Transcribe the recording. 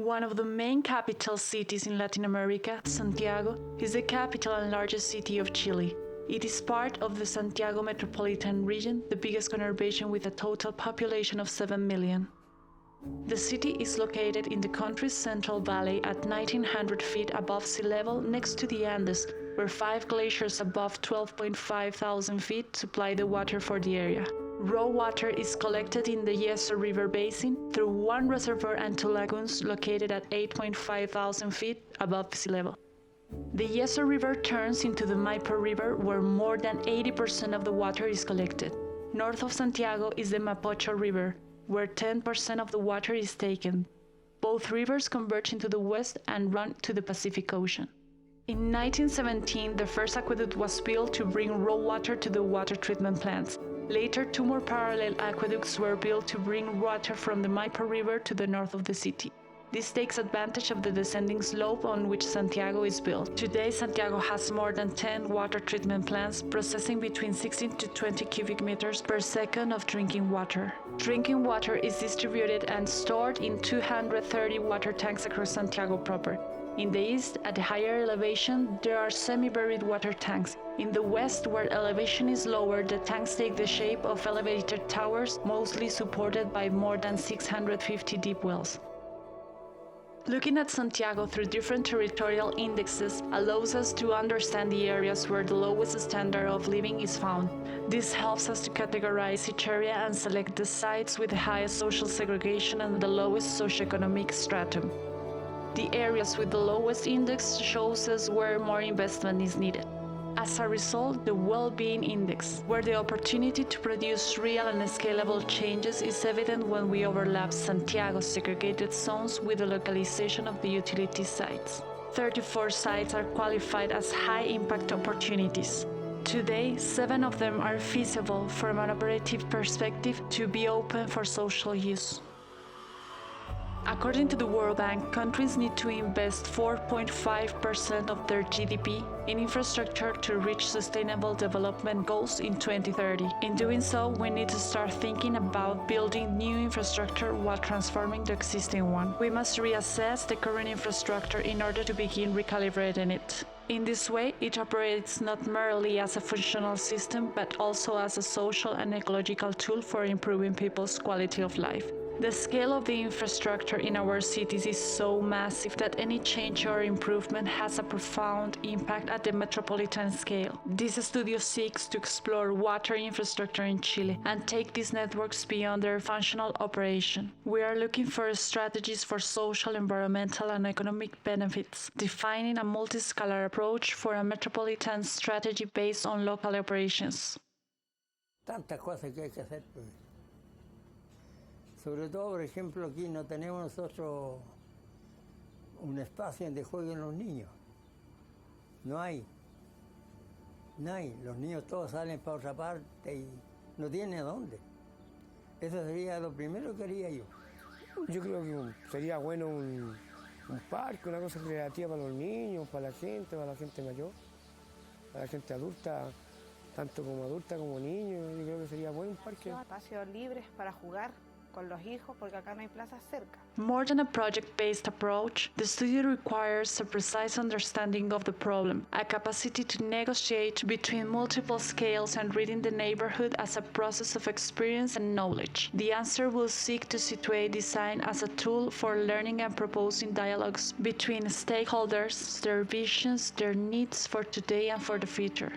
One of the main capital cities in Latin America, Santiago, is the capital and largest city of Chile. It is part of the Santiago metropolitan region, the biggest conurbation with a total population of 7 million. The city is located in the country's central valley at 1900 feet above sea level next to the Andes, where 5 glaciers above 12.5 thousand feet supply the water for the area. Raw water is collected in the Yeso River basin through one reservoir and 2 lagoons located at 8.5 thousand feet above sea level. The Yeso River turns into the Maipo River, where more than 80% of the water is collected. North of Santiago is the Mapocho River, where 10% of the water is taken. Both rivers converge into the west and run to the Pacific Ocean. In 1917, the first aqueduct was built to bring raw water to the water treatment plants. Later, 2 more parallel aqueducts were built to bring water from the Maipo River to the north of the city. This takes advantage of the descending slope on which Santiago is built. Today, Santiago has more than 10 water treatment plants processing between 16 to 20 cubic meters per second of drinking water. Drinking water is distributed and stored in 230 water tanks across Santiago proper. In the east, at a higher elevation, there are semi-buried water tanks. In the west, where elevation is lower, the tanks take the shape of elevated towers, mostly supported by more than 650 deep wells. Looking at Santiago through different territorial indexes allows us to understand the areas where the lowest standard of living is found. This helps us to categorize each area and select the sites with the highest social segregation and the lowest socioeconomic stratum. The areas with the lowest index shows us where more investment is needed. As a result, the well-being index, where the opportunity to produce real and scalable changes is evident when we overlap Santiago's segregated zones with the localization of the utility sites. 34 sites are qualified as high-impact opportunities. Today, 7 of them are feasible from an operative perspective to be open for social use. According to the World Bank, countries need to invest 4.5% of their GDP in infrastructure to reach sustainable development goals in 2030. In doing so, we need to start thinking about building new infrastructure while transforming the existing one. We must reassess the current infrastructure in order to begin recalibrating it. In this way, it operates not merely as a functional system, but also as a social and ecological tool for improving people's quality of life. The scale of the infrastructure in our cities is so massive that any change or improvement has a profound impact at the metropolitan scale. This studio seeks to explore water infrastructure in Chile and take these networks beyond their functional operation. We are looking for strategies for social, environmental, and economic benefits, defining a multi-scalar approach for a metropolitan strategy based on local operations. Tantas cosas que hay que hacer, pues. Sobre todo, por ejemplo, aquí no tenemos nosotros un espacio donde jueguen los niños. No hay. Los niños todos salen para otra parte y no tienen a dónde. Eso sería lo primero que haría yo. Yo creo que sería bueno un parque, una cosa creativa para los niños, para la gente mayor, para la gente adulta, tanto como adulta como niños. Yo creo que sería bueno un parque. Espacios libres para jugar con los hijos, porque acá no hay plazas cerca. More than a project-based approach, the study requires a precise understanding of the problem, a capacity to negotiate between multiple scales and reading the neighborhood as a process of experience and knowledge. The answer will seek to situate design as a tool for learning and proposing dialogues between stakeholders, their visions, their needs for today and for the future.